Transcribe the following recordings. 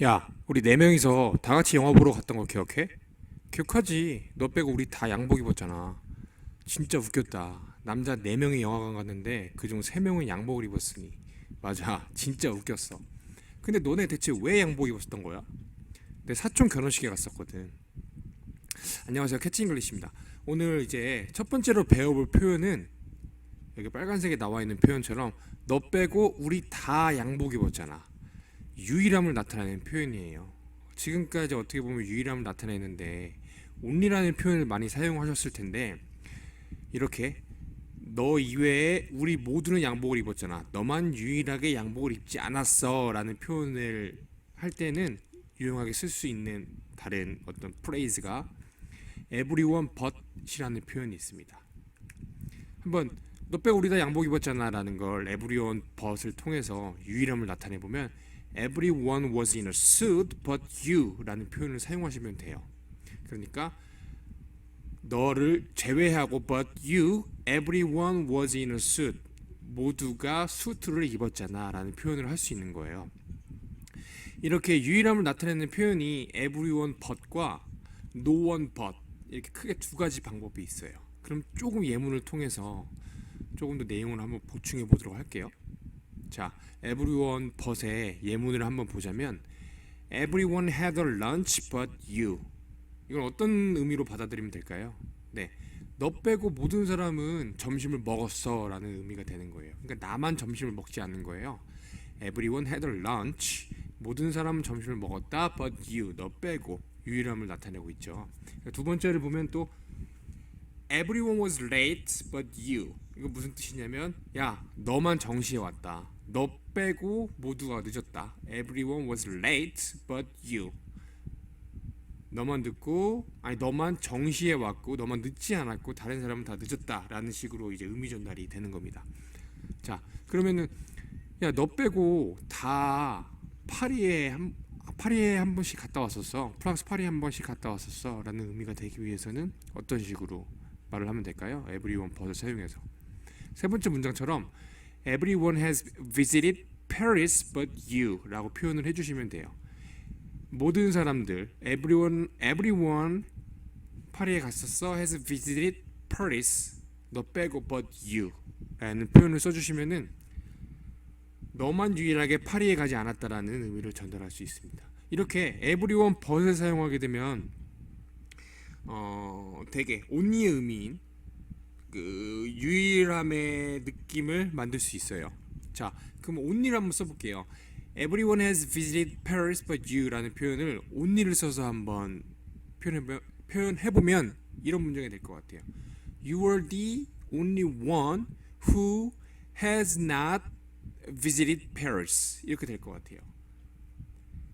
야, 우리 네 명이서 다 같이 영화 보러 갔던 거 기억해? 기억하지? 너 빼고 우리 다 양복 입었잖아. 진짜 웃겼다. 남자 네 명이 영화관 갔는데 그중 세 명은 양복을 입었으니. 맞아, 진짜 웃겼어. 근데 너네 대체 왜 양복 입었었던 거야? 내 사촌 결혼식에 갔었거든. 안녕하세요, 캐치 잉글리시입니다. 오늘 이제 첫 번째로 배워볼 표현은 여기 빨간색에 나와 있는 표현처럼 너 빼고 우리 다 양복 입었잖아. 유일함을 나타내는 표현이에요. 지금까지 어떻게 보면 유일함을 나타내는데 only라는 표현을 많이 사용하셨을 텐데 이렇게 너 이외에 우리 모두는 양복을 입었잖아. 너만 유일하게 양복을 입지 않았어 라는 표현을 할 때는 유용하게 쓸 수 있는 다른 어떤 프레이즈가 everyone but이라는 표현이 있습니다. 한번 너 빼고 우리 다 양복 입었잖아 라는 걸 everyone but을 통해서 유일함을 나타내보면 everyone was in a suit but you 라는 표현을 사용하시면 돼요. 그러니까 너를 제외하고 but you everyone was in a suit 모두가 수트를 입었잖아 라는 표현을 할 수 있는 거예요. 이렇게 유일함을 나타내는 표현이 everyone but과 no one but 이렇게 크게 두 가지 방법이 있어요. 그럼 조금 예문을 통해서 조금 더 내용을 한번 보충해 보도록 할게요. 자, everyone but의 예문을 한번 보자면 everyone had a lunch but you. 이건 어떤 의미로 받아들이면 될까요? 네, 너 빼고 모든 사람은 점심을 먹었어 라는 의미가 되는 거예요. 그러니까 나만 점심을 먹지 않는 거예요. everyone had a lunch. 모든 사람은 점심을 먹었다 but you. 너 빼고 유일함을 나타내고 있죠. 두 번째를 보면 또 everyone was late but you. 이거 무슨 뜻이냐면 야, 너만 정시에 왔다. 너 빼고 모두가 늦었다. everyone was late but you. 너만 늦고 너만 정시에 왔고 너만 늦지 않았고 다른 사람은 다 늦었다라는 식으로 이제 의미 전달이 되는 겁니다. 자, 그러면은 야, 너 빼고 다 파리에 한 번씩 갔다 왔었어. 프랑스 파리에 한 번씩 갔다 왔었어. 라는 의미가 되기 위해서는 어떤 식으로 말을 하면 될까요? everyone but을 사용해서. 세 번째 문장처럼 everyone has visited Paris but you 라고 표현을 해주시면 돼요. 모든 사람들 everyone 파리에 갔었어 has visited Paris 너 빼고 but you 라는 표현을 써주시면은 너만 유일하게 파리에 가지 않았다라는 의미를 전달할 수 있습니다. 이렇게 everyone but을 사용하게 되면 되게 only의 의미인 그 유일함의 느낌을 만들 수 있어요. 자, 그럼 only를 한번 써볼게요. Everyone has visited Paris but you 라는 표현을 only를 써서 한번 표현해보면 이런 문장이 될 것 같아요. You are the only one who has not visited Paris 이렇게 될 것 같아요.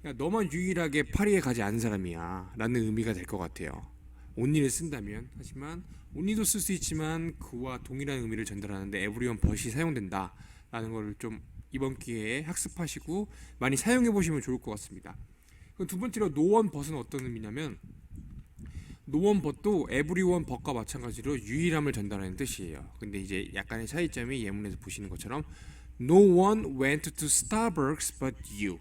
야, 너만 유일하게 파리에 가지 않은 사람이야 라는 의미가 될 것 같아요. only를 쓴다면. 하지만 only도 쓸 수 있지만 그와 동일한 의미를 전달하는데 everyone but이 사용된다 라는 걸 좀 이번 기회에 학습하시고 많이 사용해 보시면 좋을 것 같습니다. 그럼 두 번째로 no one but은 어떤 의미냐면 no one but도 everyone but과 마찬가지로 유일함을 전달하는 뜻이에요. 근데 이제 약간의 차이점이 예문에서 보시는 것처럼 no one went to Starbucks but you.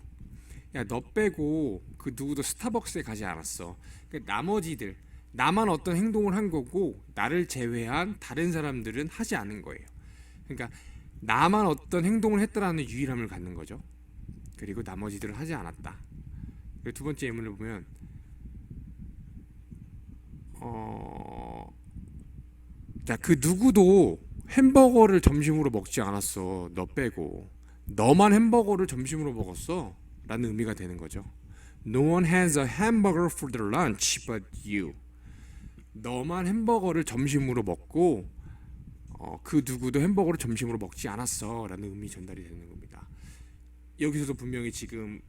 야, 너 빼고 그 누구도 스타벅스에 가지 않았어. 그러니까 나머지들 나만 어떤 행동을 한 거고 나를 제외한 다른 사람들은 하지 않은 거예요. 그러니까 나만 어떤 행동을 했다라는 유일함을 갖는 거죠. 그리고 나머지들은 하지 않았다. 그리고 두 번째 예문을 보면 자, 그 누구도 햄버거를 점심으로 먹지 않았어. 너 빼고 너만 햄버거를 점심으로 먹었어 라는 의미가 되는 거죠. No one has a hamburger for their lunch but you. 너만 햄버거를 점심으로 먹고 그 누구도 햄버거를 점심으로 먹지 않았어 라는 의미 전달이 되는 겁니다. 여기서도 분명히 지금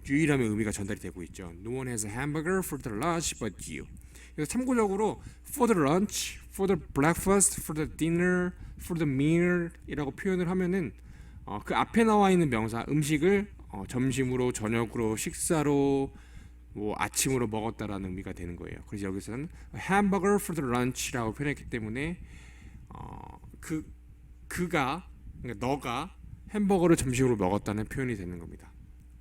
유일함의 의미가 전달이 되고 있죠. No one has a hamburger for their lunch but you. 그래서 참고적으로 for the lunch, for the breakfast, for the dinner, for the meal 이라고 표현을 하면은 그 앞에 나와 있는 명사 음식을 점심으로, 저녁으로, 식사로, 뭐 아침으로 먹었다라는 의미가 되는 거예요. 그래서 여기서는 hamburger for the lunch라고 표현했기 때문에 그러니까 너가 햄버거를 점심으로 먹었다는 표현이 되는 겁니다.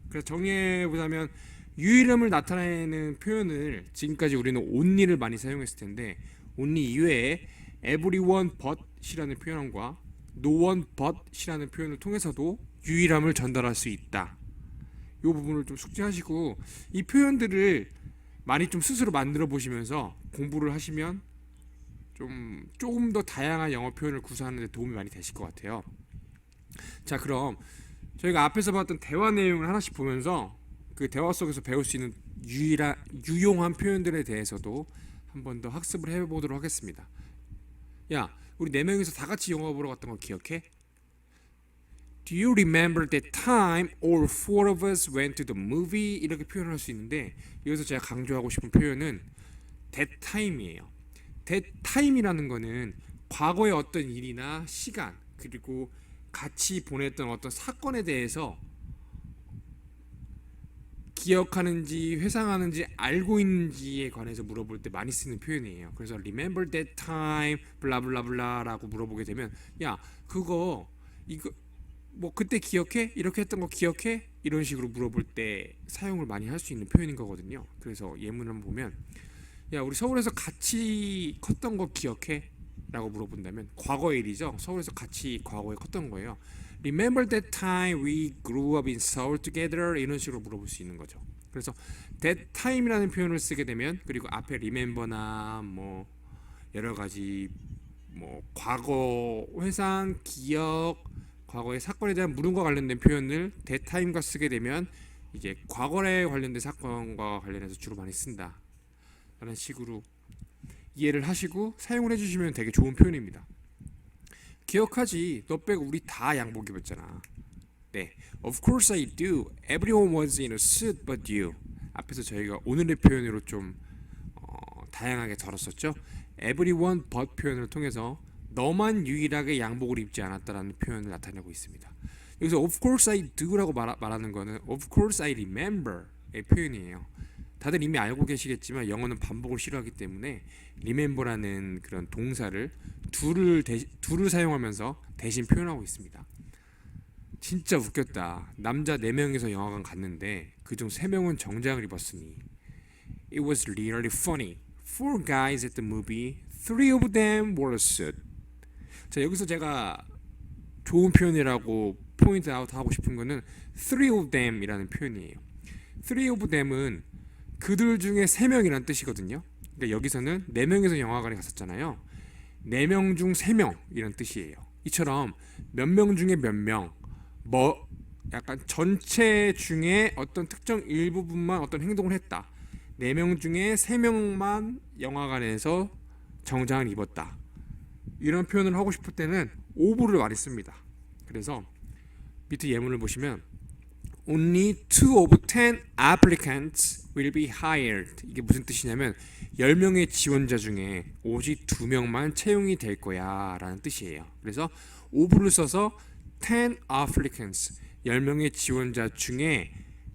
그래서 정리해보자면 유일함을 나타내는 표현을 지금까지 우리는 only를 많이 사용했을 텐데 only 이외에 everyone but이라는 표현과 no one but이라는 표현을 통해서도 유일함을 전달할 수 있다. 이 부분을 좀 숙지하시고 이 표현들을 많이 좀 스스로 만들어 보시면서 공부를 하시면 좀 조금 더 다양한 영어 표현을 구사하는 데 도움이 많이 되실 것 같아요. 자, 그럼 저희가 앞에서 봤던 대화 내용을 하나씩 보면서 그 대화 속에서 배울 수 있는 유용한 표현들에 대해서도 한 번 더 학습을 해보도록 하겠습니다. 야, 우리 네 명이서 다 같이 영화 보러 갔던 거 기억해? Do you remember that time all four of us went to the movie? 이렇게 표현할 수 있는데 여기서 제가 강조하고 싶은 표현은 that time이에요. that time이라는 거는 과거의 어떤 일이나 시간 그리고 같이 보냈던 어떤 사건에 대해서 기억하는지 회상하는지 알고 있는지에 관해서 물어볼 때 많이 쓰는 표현이에요. 그래서 remember that time 블라블라블라라고 물어보게 되면 야 그거 이거 뭐 그때 기억해? 이렇게 했던 거 기억해? 이런 식으로 물어볼 때 사용을 많이 할 수 있는 표현인 거거든요. 그래서 예문을 한번 보면 야 우리 서울에서 같이 컸던 거 기억해? 라고 물어본다면 과거의 일이죠. 서울에서 같이 과거에 컸던 거예요. Remember that time we grew up in Seoul together? 이런 식으로 물어볼 수 있는 거죠. 그래서 that time이라는 표현을 쓰게 되면 그리고 앞에 remember나 뭐 여러 가지 뭐 과거 회상, 기억, 과거의 사건에 대한 물음과 관련된 표현을 that time과 쓰게 되면 이제 과거에 관련된 사건과 관련해서 주로 많이 쓴다. 라는 식으로 이해를 하시고 사용을 해주시면 되게 좋은 표현입니다. 기억하지? 너 빼고 우리 다 양복 입었잖아. 네, of course I do. Everyone was in a suit but you. 앞에서 저희가 오늘의 표현으로 좀 다양하게 다뤘었죠. Everyone but 표현을 통해서 너만 유일하게 양복을 입지 않았다라는 표현을 나타내고 있습니다. 여기서 of course I do라고 말하는 거는 of course I remember의 표현이에요. 다들 이미 알고 계시겠지만 영어는 반복을 싫어하기 때문에 remember라는 그런 동사를 둘을 사용하면서 대신 표현하고 있습니다. 진짜 웃겼다. 남자 4명이서 영화관 갔는데 그중 3명은 정장을 입었으니 It was really funny. 4 guys at the movie, 3 of them wore a suit. 자, 여기서 제가 좋은 표현이라고 포인트 아웃 하고 싶은 거는 3 of them 이라는 표현이에요. 3 of them은 그들 중에 3명이란 뜻이거든요. 그러니까 여기서는 4명에서 영화관에 갔었잖아요. 4명 중 3명 이란 뜻이에요. 이처럼 몇 명 중에 몇 명, 뭐 약간 전체 중에 어떤 특정 일부분만 어떤 행동을 했다. 4명 중에 3명만 영화관에서 정장을 입었다. 이런 표현을 하고 싶을 때는 of를 많이 씁니다. 그래서 밑에 예문을 보시면 Only 2 of 10 applicants will be hired. 이게 무슨 뜻이냐면 10명의 지원자 중에 오직 2명만 채용이 될 거야 라는 뜻이에요. 그래서 of를 써서 10 applicants 10명의 지원자 중에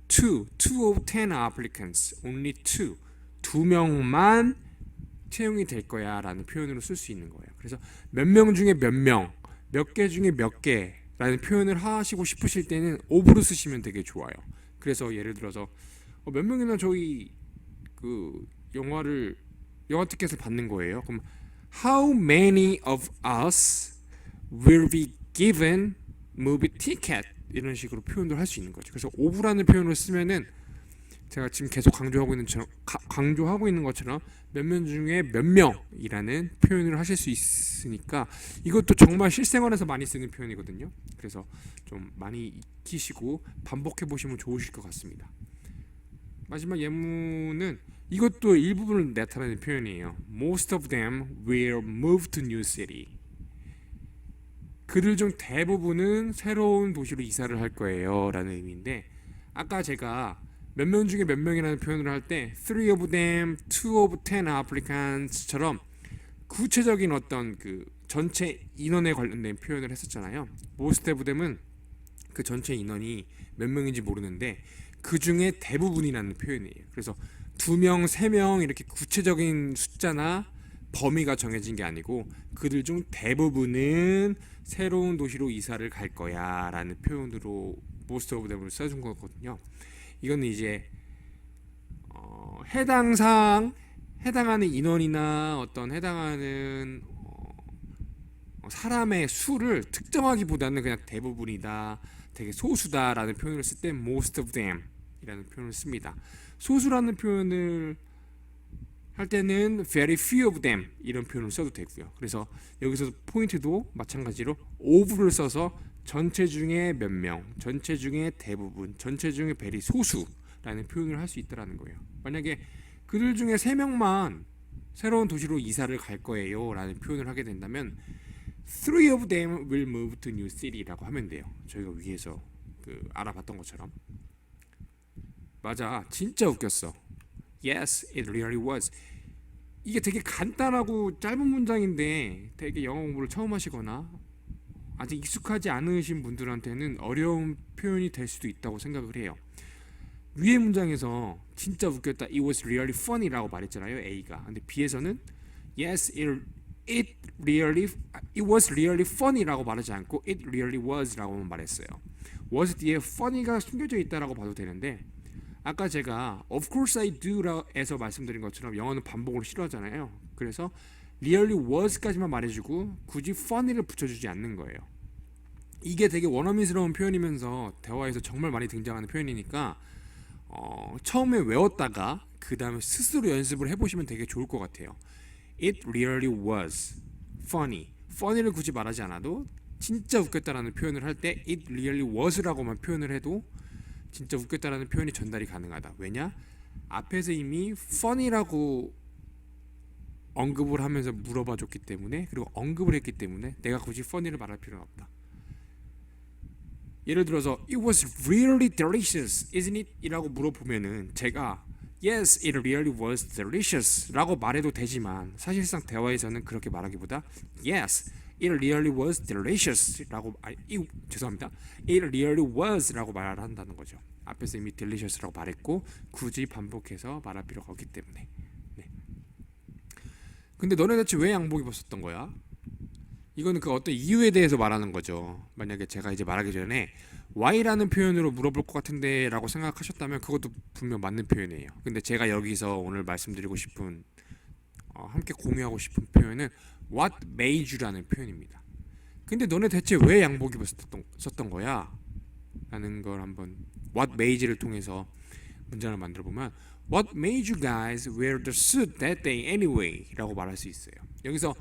2 of 10 applicants only 2명만 채용이 될 거야 라는 표현으로 쓸 수 있는 거예요. 그래서 몇 명 중에 몇 명, 몇 개 중에 몇 개 라는 표현을 하시고 싶으실 때는 of로 쓰시면 되게 좋아요. 그래서 예를 들어서 몇 명이나 저희 그 영화 티켓을 받는 거예요. 그럼 How many of us will be given movie ticket? 이런 식으로 표현을 할 수 있는 거죠. 그래서 of라는 표현을 쓰면은 제가 지금 계속 강조하고 있는 것처럼 몇 명 중에 몇 명이라는 표현을 하실 수 있으니까 이것도 정말 실생활에서 많이 쓰는 표현이거든요. 그래서 좀 많이 익히시고 반복해 보시면 좋으실 것 같습니다. 마지막 예문은 이것도 일부분을 나타내는 표현이에요. Most of them will move to new city. 그들 중 대부분은 새로운 도시로 이사를 할 거예요 라는 의미인데 아까 제가 몇 명 중에 몇 명이라는 표현을 할 때 3 of them, 2 of 10 applicants처럼 구체적인 어떤 그 전체 인원에 관련된 표현을 했었잖아요. Most of them은 그 전체 인원이 몇 명인지 모르는데 그 중에 대부분이라는 표현이에요. 그래서 2명, 3명 이렇게 구체적인 숫자나 범위가 정해진 게 아니고 그들 중 대부분은 새로운 도시로 이사를 갈 거야 라는 표현으로 most of them을 써준 거거든요. 이거는 이제 해당 사항, 해당하는 인원이나 어떤 해당하는 사람의 수를 특정하기보다는 그냥 대부분이다, 되게 소수다라는 표현을 쓸 때 most of them 이라는 표현을 씁니다. 소수라는 표현을 할 때는 very few of them 이런 표현을 써도 되고요. 그래서 여기서 포인트도 마찬가지로 of를 써서 전체 중에 몇 명, 전체 중에 대부분, 전체 중에 very 소수라는 표현을 할 수 있다라는 거예요. 만약에 그들 중에 3명만 새로운 도시로 이사를 갈 거예요 라는 표현을 하게 된다면 Three of them will move to new city라고 하면 돼요. 저희가 위에서 알아봤던 것처럼. 맞아, 진짜 웃겼어. Yes, it really was. 이게 되게 간단하고 짧은 문장인데 되게 영어 공부를 처음 하시거나 아직 익숙하지 않으신 분들한테는 어려운 표현이 될 수도 있다고 생각을 해요. 위의 문장에서 진짜 웃겼다, it was really funny라고 말했잖아요, A가. 근데 B에서는 yes, it was really funny라고 말하지 않고 it really was라고만 말했어요. was 뒤에 funny가 숨겨져 있다라고 봐도 되는데, 아까 제가 of course I do에서 말씀드린 것처럼 영어는 반복을 싫어하잖아요. 그래서 really was까지만 말해주고 굳이 funny를 붙여주지 않는 거예요. 이게 되게 원어민스러운 표현이면서 대화에서 정말 많이 등장하는 표현이니까 처음에 외웠다가 그 다음에 스스로 연습을 해보시면 되게 좋을 것 같아요. It really was funny. funny를 굳이 말하지 않아도 진짜 웃겼다라는 표현을 할 때 it really was라고만 표현을 해도 진짜 웃겼다라는 표현이 전달이 가능하다. 왜냐? 앞에서 이미 funny라고 언급을 하면서 물어봐 줬기 때문에, 그리고 언급을 했기 때문에 내가 굳이 funny를 말할 필요는 없다. 예를 들어서 it was really delicious, isn't it? 이라고 물어보면은 제가 yes, it really was delicious 라고 말해도 되지만 사실상 대화에서는 그렇게 말하기보다 yes, it really was delicious 라고 죄송합니다. it really was 라고 말을 한다는 거죠. 앞에서 이미 delicious 라고 말했고 굳이 반복해서 말할 필요가 없기 때문에. 네. 근데 너네 대체 왜 양복 입었었던 거야? 이거는 그 어떤 이유에 대해서 말하는 거죠. 만약에 제가 이제 말하기 전에 why라는 표현으로 물어볼 것 같은데 라고 생각하셨다면 그것도 분명 맞는 표현이에요. 근데 제가 여기서 오늘 말씀드리고 싶은 함께 공유하고 싶은 표현은 what made you라는 표현입니다. 근데 너네 대체 왜 양복 입었었던 거야? 라는 걸 한번 what made you를 통해서 문장을 만들어 보면 what made you guys wear the suit that day anyway 라고 말할 수 있어요. 여기서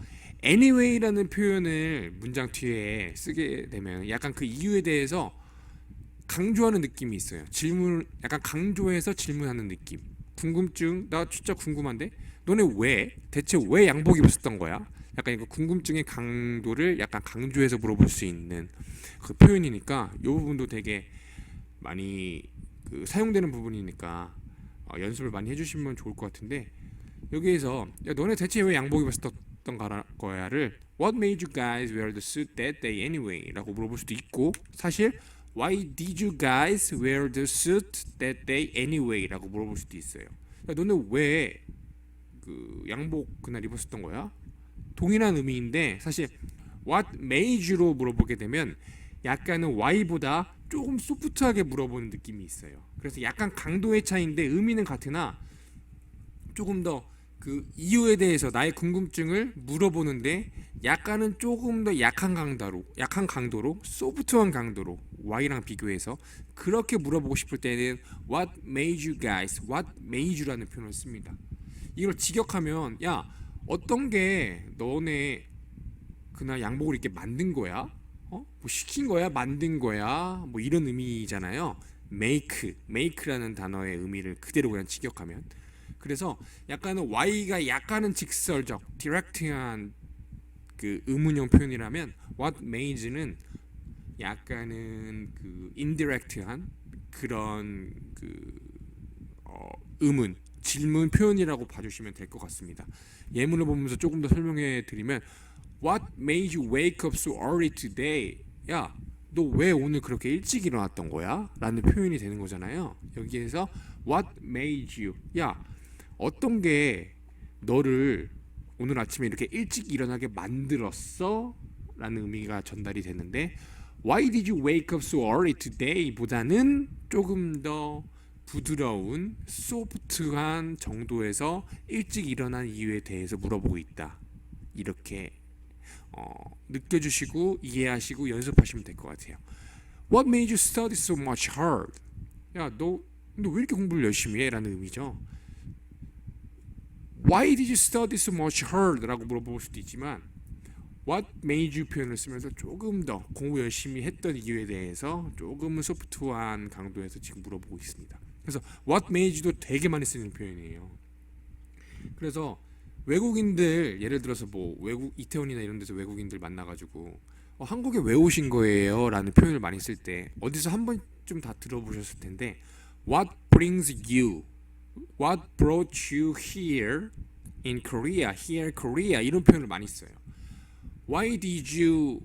anyway라는 표현을 문장 뒤에 쓰게 되면 약간 그 이유에 대해서 강조하는 느낌이 있어요. 질문, 약간 강조해서 질문하는 느낌. 궁금증, 나 진짜 궁금한데 너네 대체 왜 양복 입었었던 거야? 약간 이거 궁금증의 강도를 약간 강조해서 물어볼 수 있는 그 표현이니까 이 부분도 되게 많이 사용되는 부분이니까 연습을 많이 해주시면 좋을 것 같은데, 여기에서 야, 너네 대체 왜 양복 입었었던 거야를 What made you guys wear the suit that day anyway? 라고 물어볼 수도 있고, 사실 Why did you guys wear the suit that day anyway? 라고 물어볼 수도 있어요. 야, 너네 왜 양복 그날 입었었던 거야? 동일한 의미인데 사실 What made you로 물어보게 되면 약간은 why보다 조금 소프트하게 물어보는 느낌이 있어요. 그래서 약간 강도의 차이인데 의미는 같으나 조금 더 그 이유에 대해서 나의 궁금증을 물어보는데 약간은 조금 더 약한 강도로 소프트한 강도로 Y랑 비교해서 그렇게 물어보고 싶을 때는 What made you guys, What made you라는 표현을 씁니다. 이걸 직역하면 야, 어떤 게 너네 그날 양복을 입게 만든 거야? 뭐 시킨 거야? 만든 거야? 뭐 이런 의미잖아요. make라는 단어의 의미를 그대로 그냥 직역하면. 그래서 약간은 Y가 약간은 직설적, 디렉트한 그 의문형 표현이라면 what made는 약간은 그 indirect한 그런 의문, 질문 표현이라고 봐주시면 될 것 같습니다. 예문을 보면서 조금 더 설명해 드리면 What made you wake up so early today? 야, 너 왜 오늘 그렇게 일찍 일어났던 거야? 라는 표현이 되는 거잖아요. 여기에서 What made you? 야, 어떤 게 너를 오늘 아침에 이렇게 일찍 일어나게 만들었어? 라는 의미가 전달이 되는데 Why did you wake up so early today? 보다는 조금 더 부드러운 소프트한 정도에서 일찍 일어난 이유에 대해서 물어보고 있다. 이렇게 느껴주시고 이해하시고 연습하시면 될 것 같아요. What made you study so much hard? 야, 너 왜 이렇게 공부를 열심히 해? 라는 의미죠. Why did you study so much hard? 라고 물어볼 수도 있지만 What made you 표현을 쓰면서 조금 더 공부 열심히 했던 이유에 대해서 조금은 소프트한 강도에서 지금 물어보고 있습니다. 그래서 What made you도 되게 많이 쓰는 표현이에요. 그래서 외국인들 예를 들어서 뭐 외국 이태원이나 이런 데서 외국인들 만나가지고 한국에 왜 오신 거예요? 라는 표현을 많이 쓸 때 어디서 한 번쯤 다 들어보셨을 텐데 What brings you? What brought you here in Korea? Here Korea 이런 표현을 많이 써요. Why did you?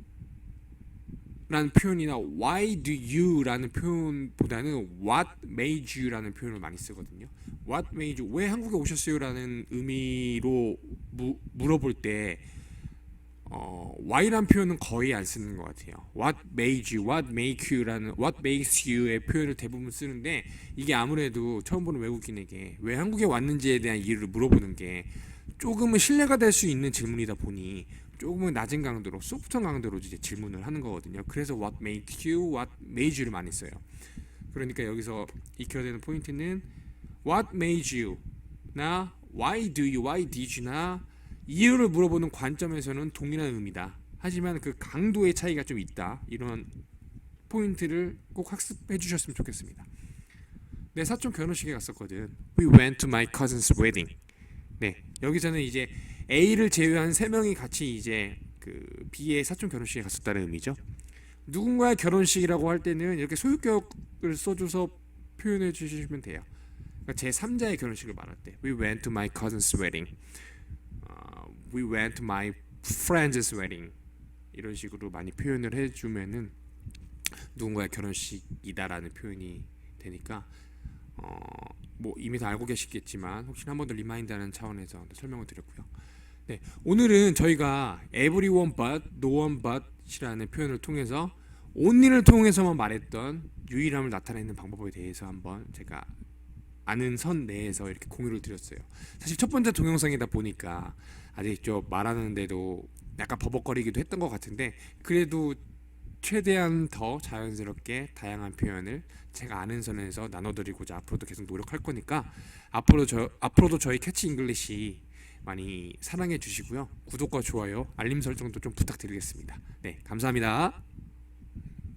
라는 표현이나 Why do you? 라는 표현보다는 What made you? 라는 표현을 많이 쓰거든요. What made you? 왜 한국에 오셨어요? 라는 의미로 물어볼 때 why라는 표현은 거의 안 쓰는 것 같아요. What made you? What make you?라는 What makes you의 표현을 대부분 쓰는데 이게 아무래도 처음 보는 외국인에게 왜 한국에 왔는지에 대한 이유를 물어보는 게 조금은 신뢰가 될 수 있는 질문이다 보니 조금은 낮은 강도로 소프트한 강도로 이제 질문을 하는 거거든요. 그래서 What made you? What made you를 많이 써요. 그러니까 여기서 익혀야 되는 포인트는 What made you? 나 Why do you? Why did you?나 이유를 물어보는 관점에서는 동일한 의미다. 하지만 그 강도의 차이가 좀 있다. 이런 포인트를 꼭 학습해 주셨으면 좋겠습니다. 내 사촌 결혼식에 갔었거든. We went to my cousin's wedding. 네, 여기서는 이제 A를 제외한 3명이 같이 이제 그 B의 사촌 결혼식에 갔었다는 의미죠. 누군가의 결혼식이라고 할 때는 이렇게 소유격을 써줘서 표현해 주시면 돼요. 그러니까 제 3자의 결혼식을 말할 때 We went to my cousin's wedding. We went to my friend's wedding. 이런 식으로 많이 표현을 해주면은 누군가의 결혼식이다라는 표현이 되니까 뭐 이미 다 알고 계시겠지만 혹시 한 번 더 리마인드하는 차원에서 설명을 드렸고요. 네, 오늘은 저희가 everyone but, no one but이라는 표현을 통해서 only를 통해서만 말했던 유일함을 나타내는 방법에 대해서 한번 제가 아는 선 내에서 이렇게 공유를 드렸어요. 사실 첫 번째 동영상이다 보니까 아직 좀 말하는데도 약간 버벅거리기도 했던 것 같은데 그래도 최대한 더 자연스럽게 다양한 표현을 제가 아는 선에서 나눠드리고자 앞으로도 계속 노력할 거니까 앞으로도 저희 캐치 잉글리시 많이 사랑해 주시고요. 구독과 좋아요, 알림 설정도 좀 부탁드리겠습니다. 네, 감사합니다.